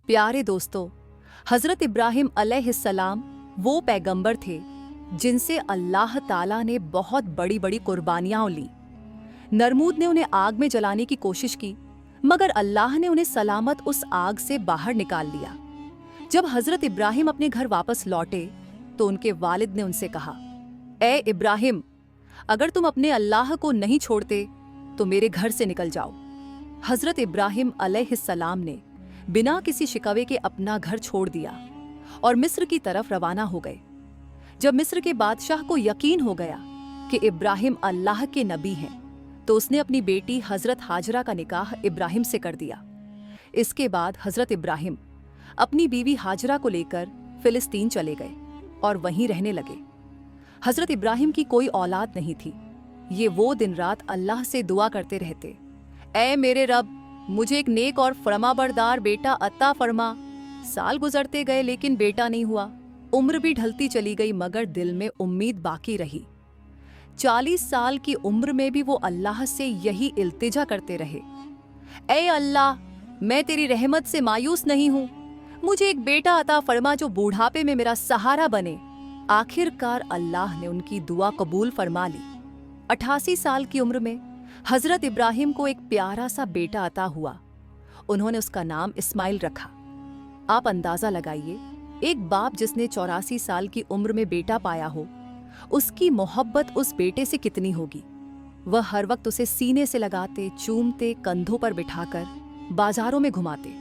प्यारे दोस्तों, हजरत इब्राहिम अलैहिस्सलाम वो पैगंबर थे जिनसे अल्लाह ताला ने बहुत बड़ी बड़ी कुर्बानियां ली। नरमूद ने उन्हें आग में जलाने की कोशिश की, मगर अल्लाह ने उन्हें सलामत उस आग से बाहर निकाल लिया। जब हजरत इब्राहिम अपने घर वापस लौटे तो उनके वालिद ने उनसे कहा, ए इब्राहिम, अगर तुम अपने अल्लाह को नहीं छोड़ते तो मेरे घर से निकल जाओ। हजरत इब्राहिम अलैहिस्सलाम ने बिना किसी शिकवे के अपना घर छोड़ दिया और मिस्र की तरफ रवाना हो गए। जब मिस्र के बादशाह को यकीन हो गया कि इब्राहिम अल्लाह के नबी हैं, तो उसने अपनी बेटी हजरत हाजरा का निकाह इब्राहिम से कर दिया। इसके बाद हजरत इब्राहिम अपनी बीवी हाजरा को लेकर फिलिस्तीन चले गए और वहीं रहने लगे। हजरत इब्राहिम की कोई औलाद नहीं थी। ये वो दिन रात अल्लाह से दुआ करते रहते, ऐ मेरे रब, मुझे एक नेक और फरमाबरदार बेटा अता फरमा। साल गुजरते गए लेकिन बेटा नहीं हुआ। उम्र भी ढलती चली गई मगर दिल में उम्मीद बाकी रही। 40 साल की उम्र में भी वो अल्लाह से यही इल्तिजा करते रहे, ऐ अल्लाह, मैं तेरी रहमत से मायूस नहीं हूँ, मुझे एक बेटा अता फरमा जो बूढ़ापे में मेरा सहारा बने। आखिरकार अल्लाह ने उनकी दुआ कबूल फरमा ली। 88 साल की उम्र में हजरत इब्राहिम को एक प्यारा सा बेटा अता हुआ। उन्होंने उसका नाम इस्माइल रखा। आप अंदाजा लगाइए, एक बाप जिसने 84 साल की उम्र में बेटा पाया हो, उसकी मोहब्बत उस बेटे से कितनी होगी। वह हर वक्त उसे सीने से लगाते, चूमते, कंधों पर बिठाकर बाजारों में घुमाते,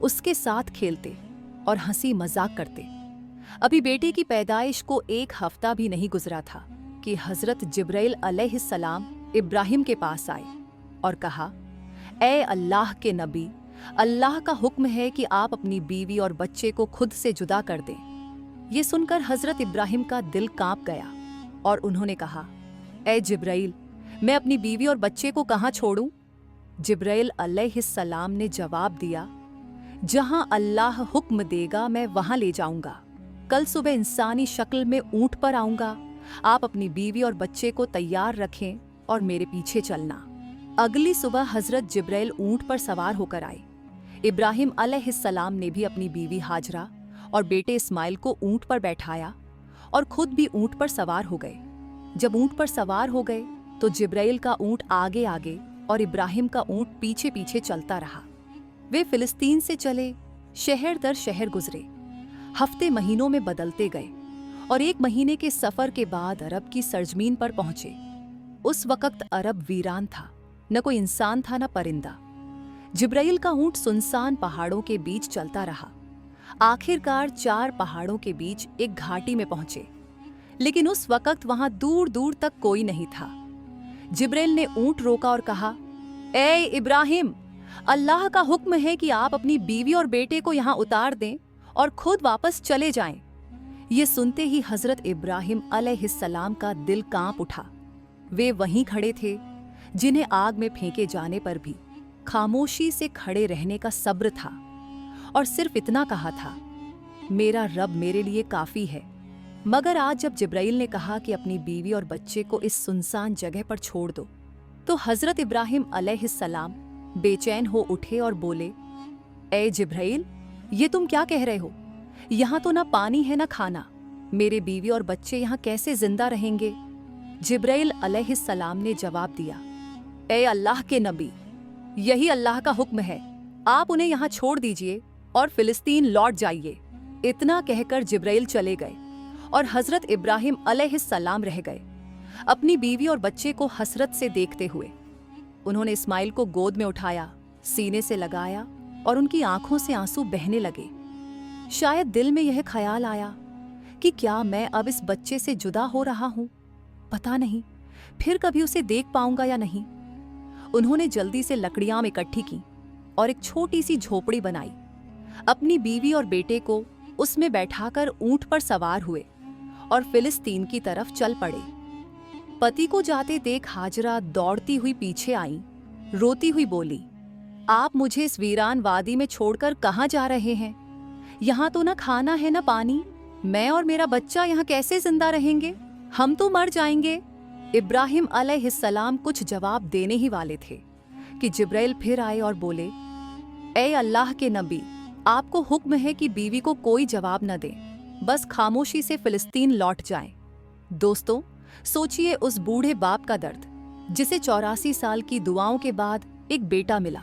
उसके साथ खेलते और हंसी मजाक करते। अभी बेटे की पैदाइश को 1 हफ्ता भी नहीं गुजरा था कि हजरत जिब्राइल अलैहिस्सलाम इब्राहिम के पास आए और कहा, ऐ अल्लाह के नबी, अल्लाह का हुक्म है कि आप अपनी बीवी और बच्चे को खुद से जुदा कर दें। ये सुनकर हजरत इब्राहिम का दिल कांप गया और उन्होंने कहा, ऐ जिब्राइल, मैं अपनी बीवी और बच्चे को कहाँ छोड़ूं? जिब्राइल अलैहिस्सलाम ने जवाब दिया, जहां अल्लाह हुक्म देगा मैं वहां ले जाऊंगा। कल सुबह इंसानी शक्ल में ऊंट पर आऊंगा। आप अपनी बीवी और बच्चे को तैयार रखें और मेरे पीछे चलना। अगली सुबह हजरत जिब्राइल ऊंट पर सवार होकर आए। इब्राहिम अलैहिस्सलाम ने भी अपनी बीवी हाजरा और बेटे इस्माइल को ऊंट पर बैठाया और खुद भी ऊंट पर सवार हो गए। जब ऊंट पर सवार हो गए तो जिब्राइल का ऊंट आगे आगे और इब्राहिम का ऊंट पीछे पीछे चलता रहा। वे फिलिस्तीन से चले, शहर दर शहर गुजरे, हफ्ते महीनों में बदलते गए और 1 महीने के सफर के बाद अरब की सरजमीन पर पहुंचे। उस वक्त अरब वीरान था, न कोई इंसान था न परिंदा। जिब्राइल का ऊंट सुनसान पहाड़ों के बीच चलता रहा। आखिरकार 4 पहाड़ों के बीच एक घाटी में पहुंचे, लेकिन उस वक्त वहां दूर दूर तक कोई नहीं था। जिब्राइल ने ऊंट रोका और कहा, ऐ इब्राहिम, अल्लाह का हुक्म है कि आप अपनी बीवी और बेटे को यहां उतार दें और खुद वापस चले जाएं। ये सुनते ही हजरत इब्राहिम अलैहिस्सलाम का दिल कांप उठा। वे वहीं खड़े थे जिन्हें आग में फेंके जाने पर भी खामोशी से खड़े रहने का सब्र था और सिर्फ इतना कहा था, मेरा रब मेरे लिए काफी है। मगर आज जब जिब्राइल ने कहा कि अपनी बीवी और बच्चे को इस सुनसान जगह पर छोड़ दो, तो हजरत इब्राहिम अलैहिस्सलाम बेचैन हो उठे और बोले, ऐ जिब्राइल, ये तुम क्या कह रहे हो? यहाँ तो ना पानी है ना खाना, मेरे बीवी और बच्चे यहाँ कैसे जिंदा रहेंगे? जिब्राइल अलैहिस्सलाम ने जवाब दिया, ऐ अल्लाह के नबी, यही अल्लाह का हुक्म है, आप उन्हें यहाँ छोड़ दीजिए और फिलिस्तीन लौट जाइए। इतना कहकर जिब्राइल चले गए और हजरत इब्राहिम अलैहिस्सलाम रह गए, अपनी बीवी और बच्चे को हसरत से देखते हुए। उन्होंने इस्माइल को गोद में उठाया, सीने से लगाया और उनकी आंखों से आंसू बहने लगे। शायद दिल में यह ख्याल आया कि क्या मैं अब इस बच्चे से जुदा हो रहा हूं? पता नहीं फिर कभी उसे देख पाऊंगा या नहीं। उन्होंने जल्दी से लकड़ियां इकट्ठी की और एक छोटी सी झोपड़ी बनाई। अपनी बीवी और बेटे को उसमें बैठाकर ऊंट पर सवार हुए और फिलिस्तीन की तरफ चल पड़े। पति को जाते देख हाजरा दौड़ती हुई पीछे आई, रोती हुई बोली, आप मुझे इस वीरान वादी में छोड़कर कहाँ जा रहे हैं? यहाँ तो ना खाना है ना पानी, मैं और मेरा बच्चा यहाँ कैसे जिंदा रहेंगे? हम तो मर जाएंगे। इब्राहिम अलैहिस्सलाम कुछ जवाब देने ही वाले थे कि जिब्राइल फिर आए और बोले, ऐ अल्लाह के नबी, आपको हुक्म है कि बीवी को कोई जवाब न दे, बस खामोशी से फिलिस्तीन लौट जाएं। दोस्तों, सोचिए उस बूढ़े बाप का दर्द, जिसे 84 साल की दुआओं के बाद एक बेटा मिला,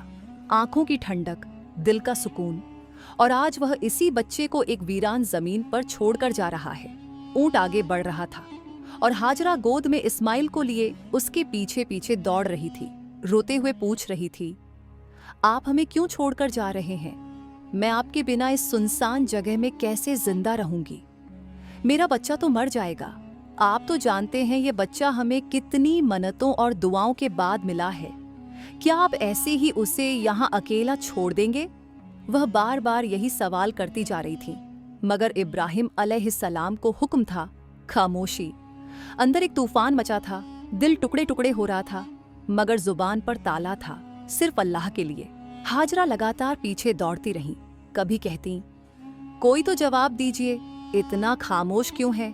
आंखों की ठंडक, दिल का सुकून, और आज वह इसी बच्चे को एक वीरान जमीन पर छोड़कर जा रहा है। ऊंट आगे बढ़ रहा था और हाजरा गोद में इस्माइल को लिए उसके पीछे पीछे दौड़ रही थी। रोते हुए पूछ रही थी, आप हमें क्यों छोड़कर जा रहे हैं? मैं आपके बिना इस सुनसान जगह में कैसे जिंदा रहूंगी? मेरा बच्चा तो मर जाएगा। आप तो जानते हैं ये बच्चा हमें कितनी मन्नतों और दुआओं के बाद मिला है। क्या आप ऐसे ही उसे यहाँ अकेला छोड़ देंगे? वह बार बार यही सवाल करती जा रही थी, मगर इब्राहिम अलैहिस्सलाम को हुक्म था, खामोशी। अंदर एक तूफान मचा था, दिल टुकड़े टुकड़े हो रहा था, मगर जुबान पर ताला था, सिर्फ अल्लाह के लिए। हाजरा लगातार पीछे दौड़ती रही। कभी कहती, कोई तो जवाब दीजिए, इतना खामोश क्यों है?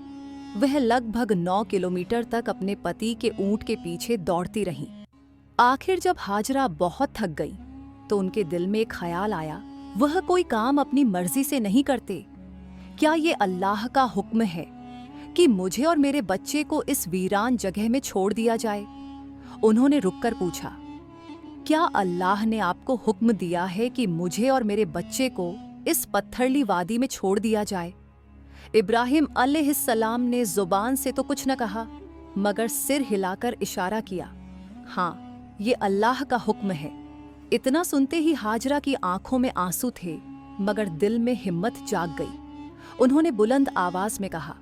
वह लगभग 9 किलोमीटर तक अपने पति के ऊंट के पीछे दौड़ती रही। आखिर जब हाजरा बहुत थक गई तो उनके दिल में एक ख्याल आया, वह कोई काम अपनी मर्जी से नहीं करते। क्या ये अल्लाह का हुक्म है कि मुझे और मेरे बच्चे को इस वीरान जगह में छोड़ दिया जाए? उन्होंने रुककर पूछा, क्या अल्लाह ने आपको हुक्म दिया है कि मुझे और मेरे बच्चे को इस पत्थरली वादी में छोड़ दिया जाए? इब्राहिम अलैहिस्सलाम ने जुबान से तो कुछ न कहा, मगर सिर हिलाकर इशारा किया, हाँ, ये अल्लाह का हुक्म है। इतना सुनते ही हाजरा की आंखों में आंसू थे, मगर दिल में हिम्मत जाग गई। उन्होंने बुलंद आवाज में कहा,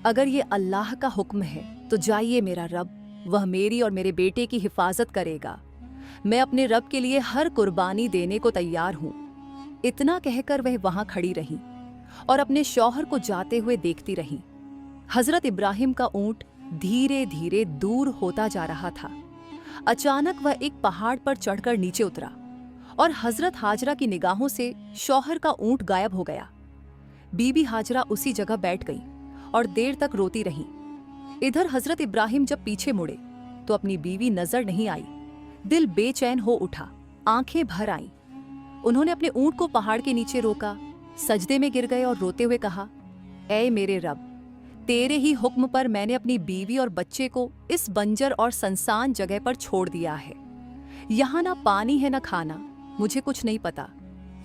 अगर ये अल्लाह का हुक्म है तो जाइए मेरा रब, वह मेरी और मेरे बेटे की हिफाजत करेगा। मैं अपने रब के लिए हर कुर्बानी देने को तैयार हूँ। इतना कहकर वह वहां खड़ी रही और अपने शौहर को जाते हुए देखती रही। हजरत इब्राहिम का ऊंट धीरे धीरे दूर होता जा रहा था। अचानक वह एक पहाड़ पर चढ़कर नीचे उतरा और हजरत हाजरा की निगाहों से शौहर का ऊंट गायब हो गया। बीबी हाजरा उसी जगह बैठ गई और देर तक रोती रही। इधर हजरत इब्राहिम जब पीछे मुड़े तो अपनी बीवी नजर नहीं आई। दिल बेचैन हो उठा, आंखें भर आईं। उन्होंने अपने ऊंट को पहाड़ के नीचे रोका, सजदे में गिर गए और रोते हुए कहा, ऐ मेरे रब, तेरे ही हुक्म पर मैंने अपनी बीवी और बच्चे को इस बंजर और सुनसान जगह पर छोड़ दिया है। यहाँ ना पानी है ना खाना, मुझे कुछ नहीं पता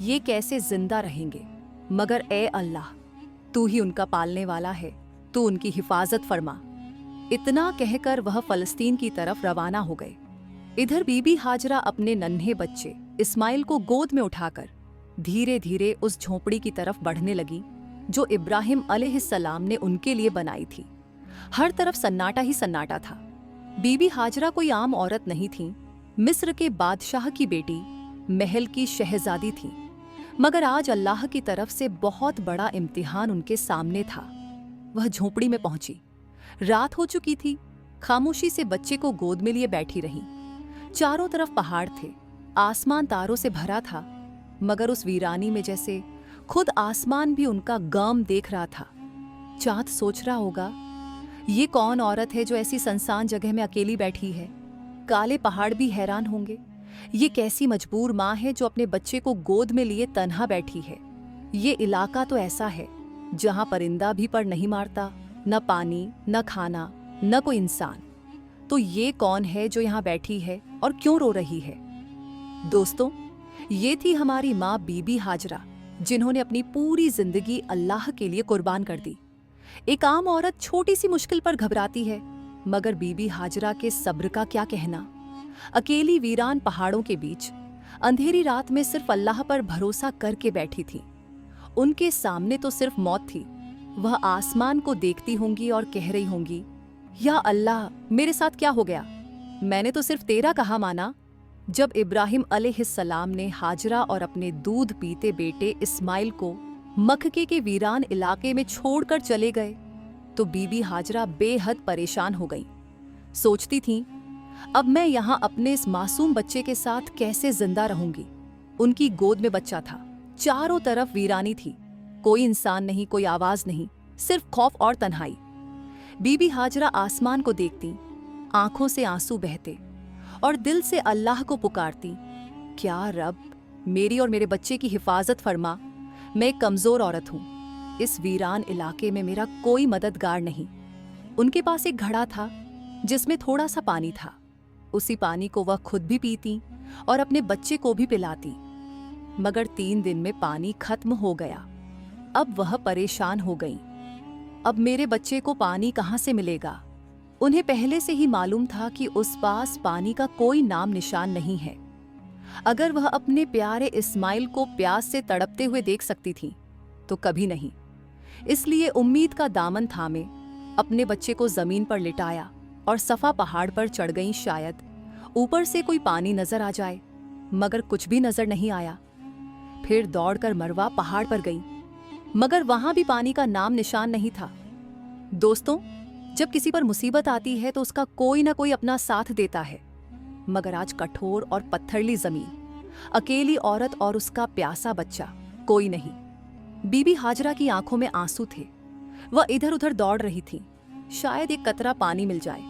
ये कैसे जिंदा रहेंगे, मगर ए अल्लाह, तू ही उनका पालने वाला है, तू उनकी हिफाजत फरमा। इतना कहकर वह फलस्तीन की तरफ रवाना हो गए। इधर बीबी हाजरा अपने नन्हे बच्चे इस्माइल को गोद में उठाकर धीरे धीरे उस झोपड़ी की तरफ बढ़ने लगी जो इब्राहिम अलैहिस्सलाम ने उनके लिए बनाई थी। हर तरफ सन्नाटा ही सन्नाटा था। बीबी हाजरा कोई आम औरत नहीं थी, मिस्र के बादशाह की बेटी, महल की शहजादी थी, मगर आज अल्लाह की तरफ से बहुत बड़ा इम्तिहान उनके सामने था। वह झोपड़ी में पहुंची। रात हो चुकी थी। खामोशी से बच्चे को गोद में लिए बैठी रही। चारों तरफ पहाड़ थे, आसमान तारों से भरा था, मगर उस वीरानी में जैसे खुद आसमान भी उनका गम देख रहा था। चाँद सोच रहा होगा, ये कौन औरत है जो ऐसी सुनसान जगह में अकेली बैठी है? काले पहाड़ भी हैरान होंगे, ये कैसी मजबूर माँ है जो अपने बच्चे को गोद में लिए तन्हा बैठी है। ये इलाका तो ऐसा है जहाँ परिंदा भी पर नहीं मारता, न पानी, न खाना, न कोई इंसान। तो ये कौन है जो यहाँ बैठी है और क्यों रो रही है? दोस्तों, ये थी हमारी माँ बीबी हाजरा, जिन्होंने अपनी पूरी जिंदगी अल्लाह के लिए कुर्बान कर दी। एक आम औरत छोटी सी मुश्किल पर घबराती है, मगर बीबी हाजरा के सब्र का क्या कहना। अकेली वीरान पहाड़ों के बीच अंधेरी रात में सिर्फ अल्लाह पर भरोसा करके बैठी थी। उनके सामने तो सिर्फ मौत थी। वह आसमान को देखती होंगी और कह रही होंगी, या अल्लाह, मेरे साथ क्या हो गया? मैंने तो सिर्फ तेरा कहा माना। जब इब्राहिम अलैहिस्सलाम ने हाजरा और अपने दूध पीते बेटे इस्माइल को मक्के के वीरान इलाके में छोड़कर चले गए तो बीबी हाजरा बेहद परेशान हो गई। सोचती थीं, अब मैं यहाँ अपने इस मासूम बच्चे के साथ कैसे जिंदा रहूंगी। उनकी गोद में बच्चा था, चारों तरफ वीरानी थी, कोई इंसान नहीं, कोई आवाज नहीं, सिर्फ खौफ और तन्हाई। बीबी हाजरा आसमान को देखती, आंखों से आंसू बहते और दिल से अल्लाह को पुकारती, क्या रब, मेरी और मेरे बच्चे की हिफाजत फरमा, मैं एक कमजोर औरत हूँ। इस वीरान इलाके में मेरा कोई मददगार नहीं। उनके पास एक घड़ा था जिसमें थोड़ा सा पानी था। उसी पानी को वह खुद भी पीती और अपने बच्चे को भी पिलाती। मगर 3 दिन में पानी खत्म हो गया। अब वह परेशान हो गई। अब मेरे बच्चे को पानी कहाँ से मिलेगा? उन्हें पहले से ही मालूम था कि उस पास पानी का कोई नाम निशान नहीं है। अगर वह अपने प्यारे इस्माइल को प्यास से तड़पते हुए देख सकती थी तो कभी नहीं। इसलिए उम्मीद का दामन थामे अपने बच्चे को जमीन पर लिटाया और सफा पहाड़ पर चढ़ गईं। शायद ऊपर से कोई पानी नजर आ जाए, मगर कुछ भी नजर नहीं आया। फिर दौड़कर मरवा पहाड़ पर गई, मगर वहां भी पानी का नाम निशान नहीं था। दोस्तों, जब किसी पर मुसीबत आती है तो उसका कोई ना कोई अपना साथ देता है, मगर आज कठोर और पत्थरली जमीन, अकेली औरत और उसका प्यासा बच्चा, कोई नहीं। बीबी हाजरा की आंखों में आंसू थे। वह इधर उधर दौड़ रही थी। शायद एक कतरा पानी मिल जाए,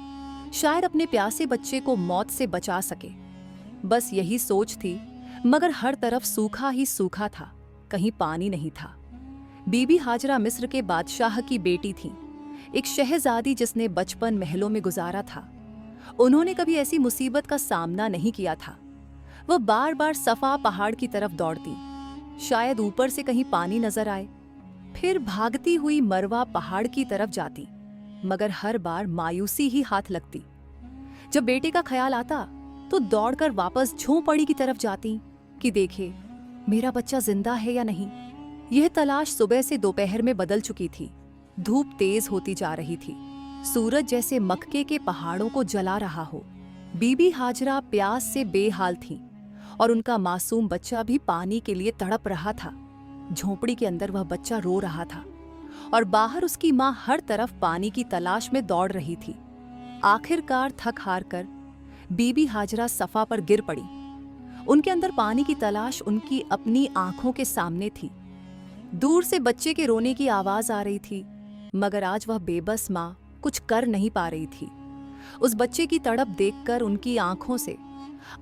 शायद अपने प्यासे बच्चे को मौत से बचा सके। बस यही सोच थी, मगर हर तरफ सूखा ही सूखा था, कहीं पानी नहीं था। बीबी हाजरा मिस्र के बादशाह की बेटी थी, एक शहजादी जिसने बचपन महलों में गुजारा था। उन्होंने कभी ऐसी मुसीबत का सामना नहीं किया था। वह बार बार सफा पहाड़ की तरफ दौड़ती, शायद ऊपर से कहीं पानी नजर आए। फिर भागती हुई मरवा पहाड़ की तरफ जाती, मगर हर बार मायूसी ही हाथ लगती। जब बेटे का ख्याल आता तो दौड़कर वापस झोंपड़ी की तरफ जाती कि देखे मेरा बच्चा जिंदा है या नहीं। यह तलाश सुबह से दोपहर में बदल चुकी थी। धूप तेज होती जा रही थी, सूरज जैसे मक्के के पहाड़ों को जला रहा हो। बीबी हाजरा प्यास से बेहाल थी और उनका मासूम बच्चा भी पानी के लिए तड़प रहा था। झोंपड़ी के अंदर वह बच्चा रो रहा था और बाहर उसकी मां हर तरफ पानी की तलाश में दौड़ रही थी। आखिरकार थक हार कर बीबी हाजरा सफा पर गिर पड़ी। उनके अंदर पानी की तलाश उनकी अपनी आंखों के सामने थी। दूर से बच्चे के रोने की आवाज आ रही थी, मगर आज वह बेबस मां कुछ कर नहीं पा रही थी। उस बच्चे की तड़प देखकर उनकी आंखों से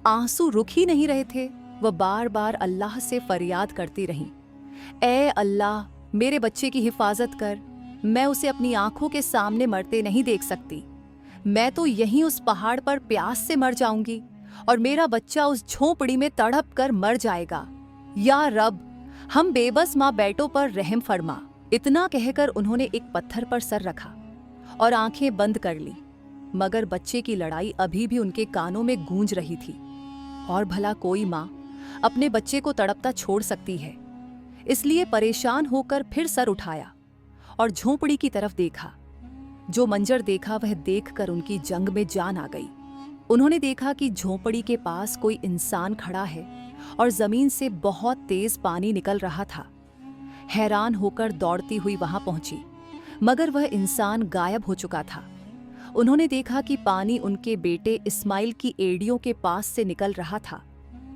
आंसू रुक ही नहीं रहे थे। वह बार बार अल्लाह से फरियाद करती रही, ऐ अल्लाह, मेरे बच्चे की हिफाजत कर। मैं उसे अपनी आंखों के सामने मरते नहीं देख सकती। मैं तो यहीं उस पहाड़ पर प्यास से मर जाऊंगी और मेरा बच्चा उस झोंपड़ी में तड़प कर मर जाएगा। या रब, हम बेबस माँ बेटों पर रहम फरमा। इतना कहकर उन्होंने एक पत्थर पर सर रखा और आंखें बंद कर ली, मगर बच्चे की लड़ाई अभी भी उनके कानों में गूंज रही थी। और भला कोई माँ अपने बच्चे को तड़पता छोड़ सकती है? इसलिए परेशान होकर फिर सर उठाया और झोंपड़ी की तरफ देखा। जो मंजर देखा वह देखकर उनकी जंग में जान आ गई। उन्होंने देखा कि झोंपड़ी के पास कोई इंसान खड़ा है और जमीन से बहुत तेज पानी निकल रहा था। हैरान होकर दौड़ती हुई वहां पहुंची, मगर वह इंसान गायब हो चुका था। उन्होंने देखा कि पानी उनके बेटे इस्माइल की एड़ियों के पास से निकल रहा था।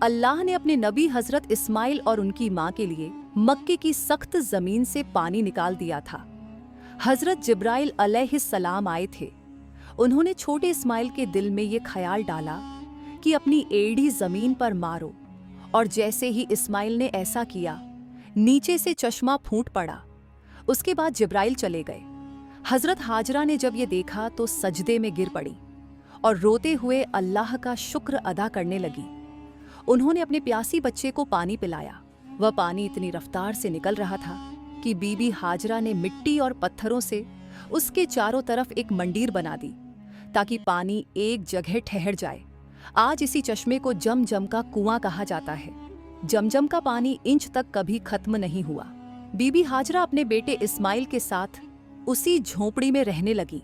अल्लाह ने अपने नबी हजरत इस्माइल और उनकी मां के लिए मक्के की सख्त जमीन से पानी निकाल दिया था। हजरत जिब्राइल अलैहिस्सलाम आए थे। उन्होंने छोटे इस्माइल के दिल में ये ख्याल डाला कि अपनी एड़ी जमीन पर मारो, और जैसे ही इस्माइल ने ऐसा किया, नीचे से चश्मा फूट पड़ा। उसके बाद जिब्राइल चले गए। हजरत हाजरा ने जब ये देखा तो सजदे में गिर पड़ी और रोते हुए अल्लाह का शुक्र अदा करने लगी। उन्होंने अपने प्यासी बच्चे को पानी पिलाया। वह पानी इतनी रफ्तार से निकल रहा था कि बीबी हाजरा ने मिट्टी और पत्थरों से उसके चारों तरफ एक मंडीर बना दी ताकि पानी एक जगह ठहर जाए। आज इसी चश्मे को जमजम का कुआं कहा जाता है। जमजम का पानी इंच तक कभी खत्म नहीं हुआ। बीबी हाजरा अपने बेटे इस्माइल के साथ उसी झोंपड़ी में रहने लगी।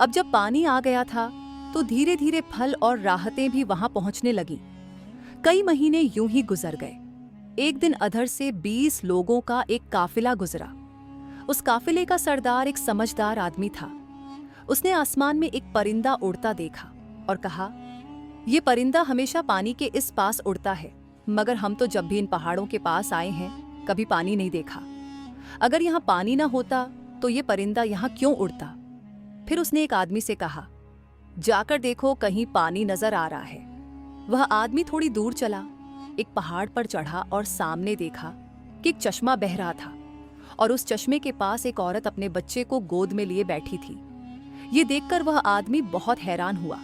अब जब पानी आ गया था तो धीरे धीरे फल और राहतें भी वहां पहुंचने लगी। कई महीने यूं ही गुजर गए। एक दिन अधर से 20 लोगों का एक काफिला गुजरा। उस काफिले का सरदार एक समझदार आदमी था। उसने आसमान में एक परिंदा उड़ता देखा और कहा, यह परिंदा हमेशा पानी के इस पास उड़ता है, मगर हम तो जब भी इन पहाड़ों के पास आए हैं कभी पानी नहीं देखा। अगर यहाँ पानी ना होता तो ये परिंदा यहाँ क्यों उड़ता? फिर उसने एक आदमी से कहा, जाकर देखो कहीं पानी नजर आ रहा है। वह आदमी थोड़ी दूर चला, एक पहाड़ पर चढ़ा और सामने देखा कि एक चश्मा बह रहा था और उस चश्मे के पास एक औरत अपने बच्चे को गोद में लिए बैठी थी। ये देखकर वह आदमी बहुत हैरान हुआ।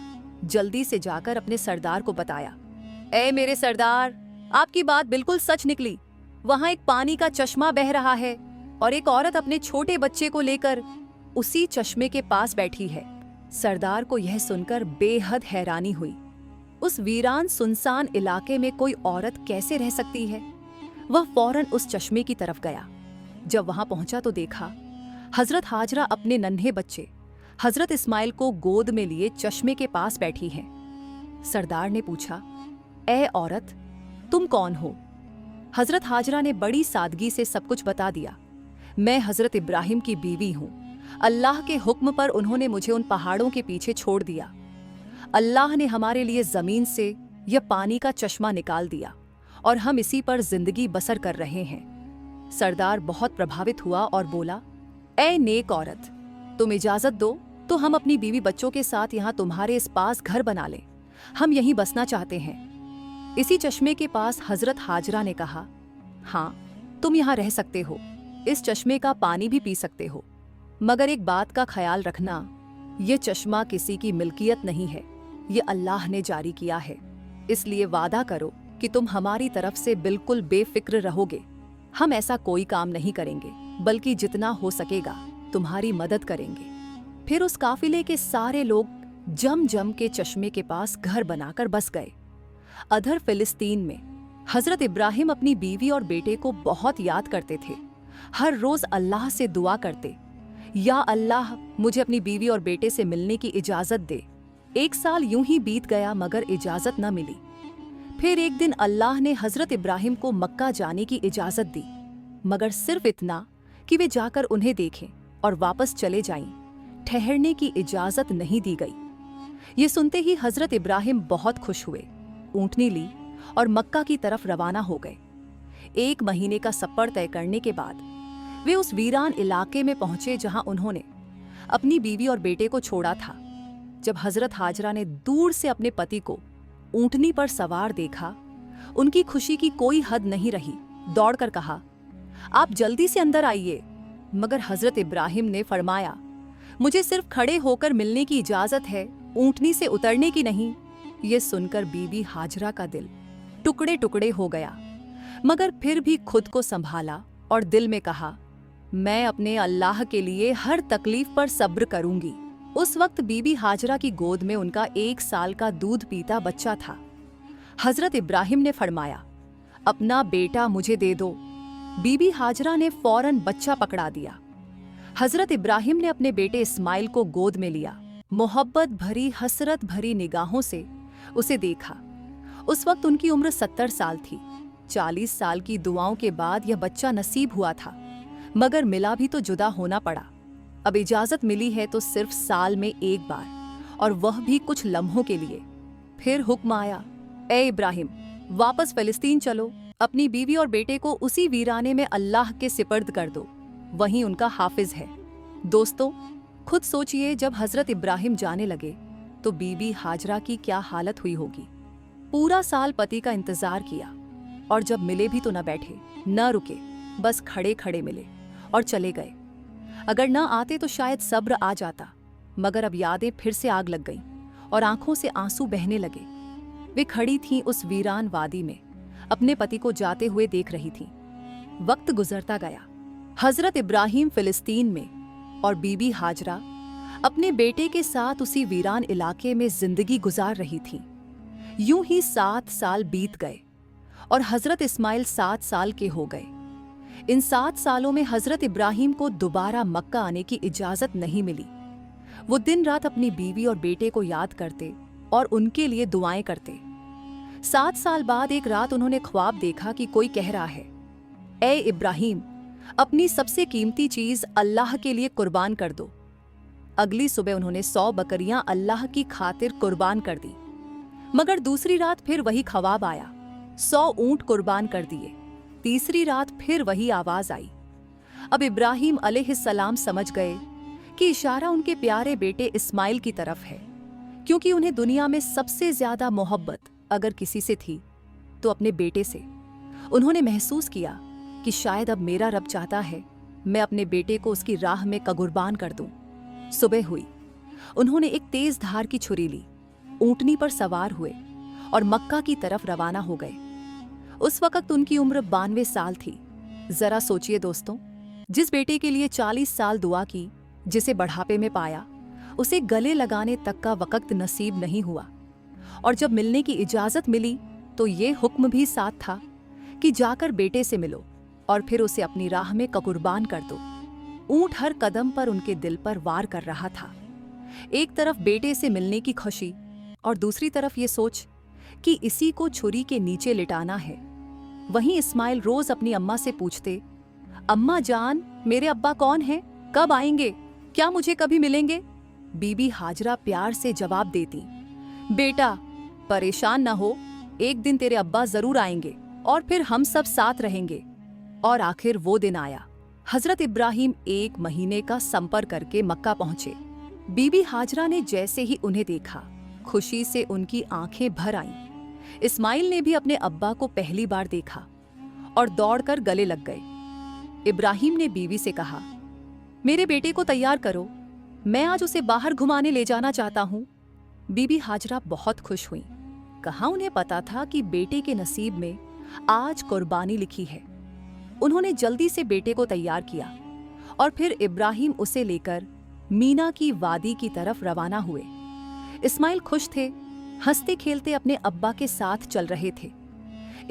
जल्दी से जाकर अपने सरदार को बताया, ए मेरे सरदार, आपकी बात बिल्कुल सच निकली। वहां एक पानी का चश्मा बह रहा है और एक औरत अपने छोटे बच्चे को लेकर उसी चश्मे के पास बैठी है। सरदार को यह सुनकर बेहद हैरानी हुई। उस वीरान सुनसान इलाके में कोई औरत कैसे रह सकती है? वह फौरन उस चश्मे की तरफ गया। जब वहां पहुंचा तो देखा हजरत हाजरा अपने नन्हे बच्चे हजरत इस्माइल को गोद में लिए चश्मे के पास बैठी हैं। सरदार ने पूछा, ए औरत, तुम कौन हो? हजरत हाजरा ने बड़ी सादगी से सब कुछ बता दिया। मैं हजरत इब्राहिम की बीवी हूँ। अल्लाह के हुक्म पर उन्होंने मुझे उन पहाड़ों के पीछे छोड़ दिया। अल्लाह ने हमारे लिए जमीन से यह पानी का चश्मा निकाल दिया और हम इसी पर जिंदगी बसर कर रहे हैं। सरदार बहुत प्रभावित हुआ और बोला, ए नेक औरत, तुम इजाजत दो तो हम अपनी बीवी बच्चों के साथ यहाँ तुम्हारे इस पास घर बना लें। हम यहीं बसना चाहते हैं। इसी चश्मे के पास हजरत हाजरा ने कहा, हाँ, तुम यहाँ रह सकते हो, इस चश्मे का पानी भी पी सकते हो, मगर एक बात का ख्याल रखना, ये चश्मा किसी की मिल्कियत नहीं है, ये अल्लाह ने जारी किया है। इसलिए वादा करो कि तुम हमारी तरफ से बिल्कुल बेफिक्र रहोगे। हम ऐसा कोई काम नहीं करेंगे, बल्कि जितना हो सकेगा तुम्हारी मदद करेंगे। फिर उस काफिले के सारे लोग जम जम के चश्मे के पास घर बनाकर बस गए। अधर फिलिस्तीन में हजरत इब्राहिम अपनी बीवी और बेटे को बहुत याद करते थे। हर रोज अल्लाह से दुआ करते, या अल्लाह, मुझे अपनी बीवी और बेटे से मिलने की इजाजत दे। 1 साल यूं ही बीत गया मगर इजाजत न मिली। फिर एक दिन अल्लाह ने हजरत इब्राहिम को मक्का जाने की इजाजत दी, मगर सिर्फ इतना कि वे जाकर उन्हें देखें और वापस चले जाएं। ठहरने की इजाजत नहीं दी गई। ये सुनते ही हजरत इब्राहिम बहुत खुश हुए, ऊंटनी ली और मक्का की तरफ रवाना हो गए। 1 महीने का सफर तय करने के बाद वे उस वीरान इलाके में पहुंचे जहां उन्होंने अपनी बीवी और बेटे को छोड़ा था। जब हजरत हाजरा ने दूर से अपने पति को ऊंटनी पर सवार देखा, उनकी खुशी की कोई हद नहीं रही। दौड़कर कहा, आप जल्दी से अंदर आइए। मगर हजरत इब्राहिम ने फरमाया, मुझे सिर्फ खड़े होकर मिलने की इजाजत है, ऊंटनी से उतरने की नहीं। ये सुनकर बीबी हाजरा का दिल टुकड़े टुकड़े हो गया, मगर फिर भी खुद को संभाला और दिल में कहा, मैं अपने अल्लाह के लिए हर तकलीफ पर सब्र करूंगी। उस वक्त बीबी हाजरा की गोद में उनका 1 साल का दूध पीता बच्चा था। हजरत इब्राहिम ने फरमाया, अपना बेटा मुझे दे दो। बीबी हाजरा ने फौरन बच्चा पकड़ा दिया। हजरत इब्राहिम ने अपने बेटे इस्माइल को गोद में लिया। मोहब्बत भरी, हसरत भरी निगाहों से उसे देखा। उस वक्त उनकी उम्र 70 साल थी। 40 साल की दुआओं के बाद यह बच्चा नसीब हुआ था, मगर मिला भी तो जुदा होना पड़ा। अब इजाजत मिली है तो सिर्फ साल में 1 बार, और वह भी कुछ लम्हों के लिए। फिर हुक्म आया, ए इब्राहिम, वापस फिलिस्तीन चलो। अपनी बीवी और बेटे को उसी वीराने में अल्लाह के सिपर्द कर दो, वहीं उनका हाफिज है। दोस्तों, खुद सोचिए, जब हजरत इब्राहिम जाने लगे तो बीबी हाजरा की क्या हालत हुई होगी। पूरा साल पति का इंतजार किया, और जब मिले भी तो न बैठे, न रुके, बस खड़े खड़े मिले और चले गए। अगर न आते तो शायद सब्र आ जाता, मगर अब यादें फिर से आग लग गईं और आंखों से आंसू बहने लगे। वे खड़ी थीं उस वीरान वादी में, अपने पति को जाते हुए देख रही थीं। वक्त गुजरता गया। हजरत इब्राहिम फिलिस्तीन में और बीबी हाजरा अपने बेटे के साथ उसी वीरान इलाके में जिंदगी गुजार रही थीं। यूं ही 7 साल बीत गए और हजरत इस्माइल 7 साल के हो गए। इन 7 सालों में हजरत इब्राहिम को दोबारा मक्का आने की इजाजत नहीं मिली। वो दिन रात अपनी बीवी और बेटे को याद करते और उनके लिए दुआएं करते। 7 साल बाद एक रात उन्होंने ख्वाब देखा कि कोई कह रहा है, ए इब्राहिम, अपनी सबसे कीमती चीज अल्लाह के लिए कुर्बान कर दो। अगली सुबह उन्होंने 100 बकरियां अल्लाह की खातिर कुर्बान कर दी। मगर दूसरी रात फिर वही ख्वाब आया, 100 ऊंट कुर्बान कर दिए। तीसरी रात फिर वही आवाज आई। अब इब्राहिम अलैहिस्सलाम समझ गए कि इशारा उनके प्यारे बेटे इस्माइल की तरफ है, क्योंकि उन्हें दुनिया में सबसे ज्यादा मोहब्बत अगर किसी से थी तो अपने बेटे से। उन्होंने महसूस किया कि शायद अब मेरा रब चाहता है मैं अपने बेटे को उसकी राह में कगुर्बान कर दूं। सुबह हुई। उन्होंने एक तेज धार की छुरी ली, ऊंटनी पर सवार हुए और मक्का की तरफ रवाना हो गए। उस वक्त उनकी उम्र 92 साल थी। जरा सोचिए दोस्तों, जिस बेटे के लिए 40 साल दुआ की, जिसे बढ़ापे में पाया, उसे गले लगाने तक का वक्त नसीब नहीं हुआ। और जब मिलने की इजाजत मिली तो ये हुक्म भी साथ था कि जाकर बेटे से मिलो और फिर उसे अपनी राह में ककुर्बान कर दो। ऊंट हर कदम पर उनके दिल पर वार कर रहा था। एक तरफ बेटे से मिलने की खुशी और दूसरी तरफ ये सोच कि इसी को छुरी के नीचे लिटाना है। वहीं इस्माइल रोज अपनी अम्मा से पूछते, अम्मा जान, मेरे अब्बा कौन हैं? कब आएंगे? क्या मुझे कभी मिलेंगे? बीबी हाजरा प्यार से जवाब देती, बेटा परेशान न हो, एक दिन तेरे अब्बा जरूर आएंगे और फिर हम सब साथ रहेंगे। और आखिर वो दिन आया। हजरत इब्राहिम 1 महीने का संपर्क करके मक्का पहुंचे। बीबी हाजरा ने जैसे ही उन्हें देखा, खुशी से उनकी आंखें भर आईं। इस्माइल ने भी अपने अब्बा को पहली बार देखा और दौड़कर गले लग गए। इब्राहिम ने बीवी से कहा, मेरे बेटे को तैयार करो, मैं आज उसे बाहर घुमाने ले जाना चाहता हूं। बीबी हाजरा बहुत खुश हुई। कहाँ उन्हें पता था कि बेटे के नसीब में आज कुर्बानी लिखी है। उन्होंने जल्दी से बेटे को तैयार किया और फिर इब्राहिम उसे लेकर मीना की वादी की तरफ रवाना हुए। इस्माइल खुश थे, हंसते खेलते अपने अब्बा के साथ चल रहे थे।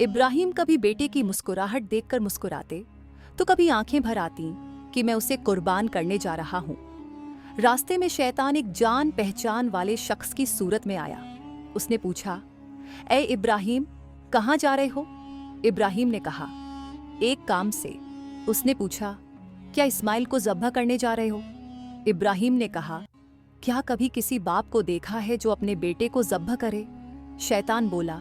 इब्राहिम कभी बेटे की मुस्कुराहट देखकर मुस्कुराते तो कभी आंखें भर आती कि मैं उसे कुर्बान करने जा रहा हूं। रास्ते में शैतान एक जान पहचान वाले शख्स की सूरत में आया। उसने पूछा, ए इब्राहिम, कहाँ जा रहे हो? इब्राहिम ने कहा, एक काम से। उसने पूछा, क्या इस्माइल को ज़ब्ह करने जा रहे हो? इब्राहिम ने कहा, क्या कभी किसी बाप को देखा है जो अपने बेटे को ज़ब्ह करे? शैतान बोला,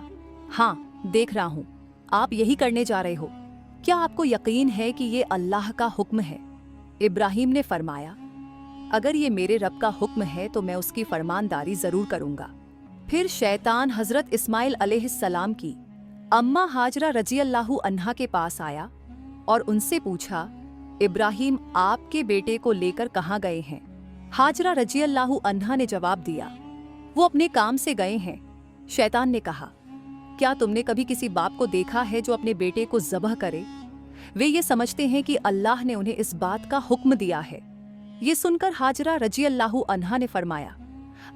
हाँ देख रहा हूँ, आप यही करने जा रहे हो। क्या आपको यकीन है कि ये अल्लाह का हुक्म है? इब्राहिम ने फरमाया, अगर ये मेरे रब का हुक्म है तो मैं उसकी फरमानदारी जरूर करूंगा। फिर शैतान हजरत इस्माइल अलैहिस्सलाम की अम्मा हाजरा रजी अल्लाहु अन्हा के पास आया और उनसे पूछा, इब्राहिम आपके बेटे को लेकर कहाँ गए हैं? हाजरा रजी अल्लाहु अन्हा ने जवाब दिया, वो अपने काम से गए हैं। शैतान ने कहा, क्या तुमने कभी किसी बाप को देखा है जो अपने बेटे को ज़ब्ह करे? वे ये समझते हैं कि अल्लाह ने उन्हें इस बात का हुक्म दिया है। ये सुनकर हाजरा रजी अल्लाहु अन्हा ने फरमाया,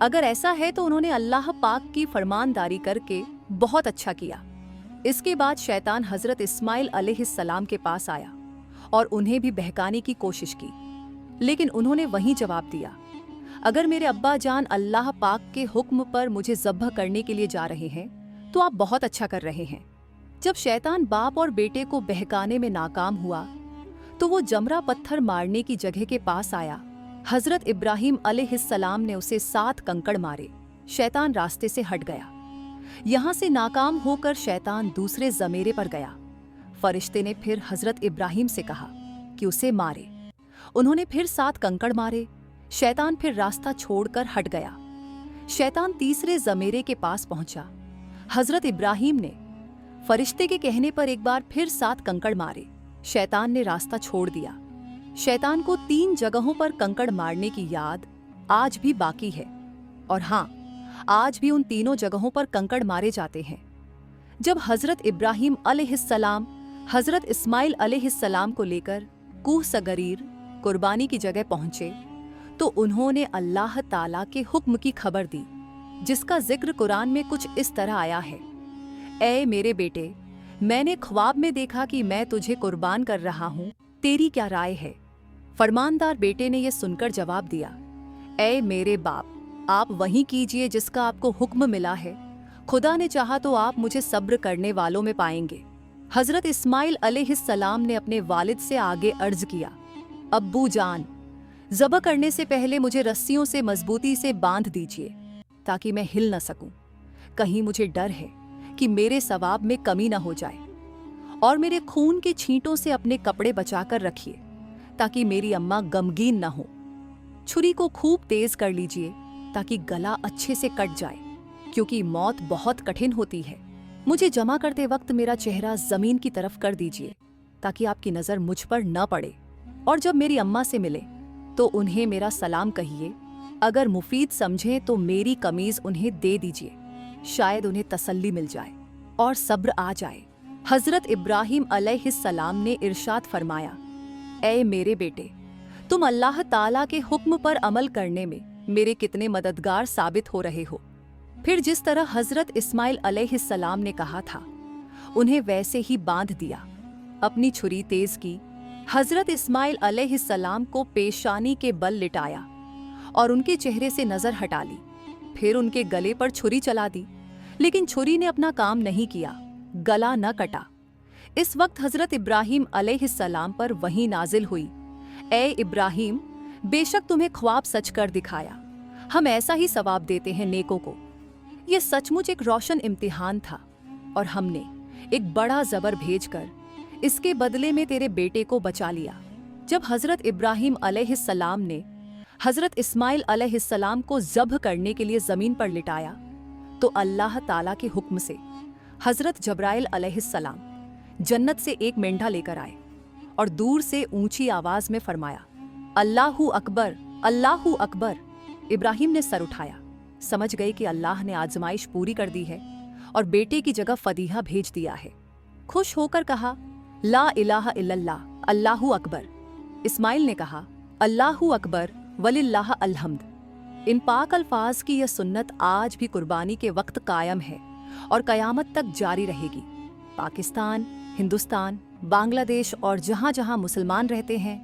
अगर ऐसा है तो उन्होंने अल्लाह पाक की फरमानदारी करके बहुत अच्छा किया। इसके बाद शैतान हजरत इस्माइल अलैहिस्सलाम के पास आया और उन्हें भी बहकाने की कोशिश की, लेकिन उन्होंने वहीं जवाब दिया, अगर मेरे अब्बा जान अल्लाह पाक के हुक्म पर मुझे ज़ब्ह करने के लिए जा रहे हैं तो आप बहुत अच्छा कर रहे हैं। जब शैतान बाप और बेटे को बहकाने में नाकाम हुआ तो वो जमरा पत्थर मारने की जगह के पास आया। हजरत इब्राहिम अलैहिस्सलाम ने उसे 7 कंकड़ मारे। शैतान रास्ते से हट गया। यहाँ से नाकाम होकर शैतान दूसरे ज़मीरे पर गया। फरिश्ते ने फिर हजरत इब्राहिम से कहा कि उसे मारे। उन्होंने फिर 7 कंकड़ मारे। शैतान फिर रास्ता छोड़कर हट गया। शैतान तीसरे ज़मीरे के पास पहुंचा। हजरत इब्राहिम ने फरिश्ते के कहने पर एक बार फिर 7 कंकड़ मारे। शैतान ने रास्ता छोड़ दिया। शैतान को 3 जगहों पर कंकड़ मारने की याद आज भी बाकी है, और हाँ, आज भी उन तीनों जगहों पर कंकड़ मारे जाते हैं। जब हजरत इब्राहिम अलैहिस्सलाम हजरत इस्माइल अलैहिस्सलाम को लेकर कूह सगरीर कुर्बानी की जगह पहुंचे तो उन्होंने अल्लाह ताला के हुक्म की खबर दी, जिसका जिक्र कुरान में कुछ इस तरह आया है, ऐ मेरे बेटे, मैंने ख्वाब में देखा कि मैं तुझे कुर्बान कर रहा हूँ, तेरी क्या राय है? फरमानदार बेटे ने यह सुनकर जवाब दिया, ऐ मेरे बाप, आप वही कीजिए जिसका आपको हुक्म मिला है। खुदा ने चाहा तो आप मुझे सब्र करने वालों में पाएंगे। हजरत इस्माइल अलैहिस्सलाम ने अपने वालिद से आगे अर्ज किया, अब्बू जान, ज़ब्ह करने से पहले मुझे रस्सियों से मजबूती से बांध दीजिए ताकि मैं हिल न सकूं। कहीं मुझे डर है कि मेरे सवाब में कमी न हो जाए, और मेरे खून के छींटों से अपने कपड़े बचाकर रखिए ताकि मेरी अम्मा गमगीन न हो। छुरी को खूब तेज कर लीजिए ताकि गला अच्छे से कट जाए, क्योंकि मौत बहुत कठिन होती है। मुझे जमा करते वक्त मेरा चेहरा जमीन की तरफ कर दीजिए ताकि आपकी नज़र मुझ पर न पड़े। और जब मेरी अम्मा से मिले तो उन्हें मेरा सलाम कहिए। अगर मुफीद समझें तो मेरी कमीज उन्हें दे दीजिए, शायद उन्हें तसल्ली मिल जाए और सब्र आ जाए। हजरत इब्राहिम अलैहिस्सलाम ने इरशाद फरमाया, ऐ मेरे बेटे, तुम अल्लाह ताला के हुक्म पर अमल करने में मेरे कितने मददगार साबित हो रहे हो। फिर जिस तरह हजरत इस्माइल अलैहिस्सलाम ने कहा था उन्हें वैसे ही बांध दिया। अपनी छुरी तेज की, हजरत इस्माइल अलैहिस्सलाम को पेशानी के बल लिटाया और उनके चेहरे से नजर हटा ली। फिर उनके गले पर छुरी चला दी, लेकिन छुरी ने अपना काम नहीं किया, गला न कटा। इस वक्त हजरत इब्राहिम अलैहिस्सलाम पर वही नाजिल हुई, ए इब्राहिम, बेशक तुम्हें ख्वाब सच कर दिखाया, हम ऐसा ही सवाब देते हैं नेकों को। यह सचमुच एक रोशन इम्तिहान था और हमने एक बड़ा जबर भेजकर इसके बदले में तेरे बेटे को बचा लिया। जब हजरत इब्राहिम अलैहिस्सलाम ने हजरत इस्माइल अलैहिस्सलाम को ज़ब्ह करने के लिए ज़मीन पर लिटाया तो अल्लाह ताला के हुक्म से हजरत जब्राइल अलैहिस्सलाम जन्नत से एक मेंढा लेकर आए और दूर से ऊंची आवाज में फरमाया, अल्लाहु अकबर, अल्लाहु अकबर। इब्राहिम ने सर उठाया, समझ गए कि अल्लाह ने आजमाइश पूरी कर दी है और बेटे की जगह फदीहा भेज दिया है। खुश होकर कहा, ला इलाहा इल्लल्लाह, अल्लाहु अकबर। इस्माइल ने कहा, अल्लाहु अकबर वलिल्लाह अलहम्द। इन पाक अल्फाज की यह सुन्नत आज भी कुर्बानी के वक्त कायम है और कयामत तक जारी रहेगी। पाकिस्तान, हिंदुस्तान, बांग्लादेश और जहाँ जहाँ मुसलमान रहते हैं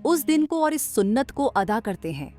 उस दिन को और इस सुन्नत को अदा करते हैं।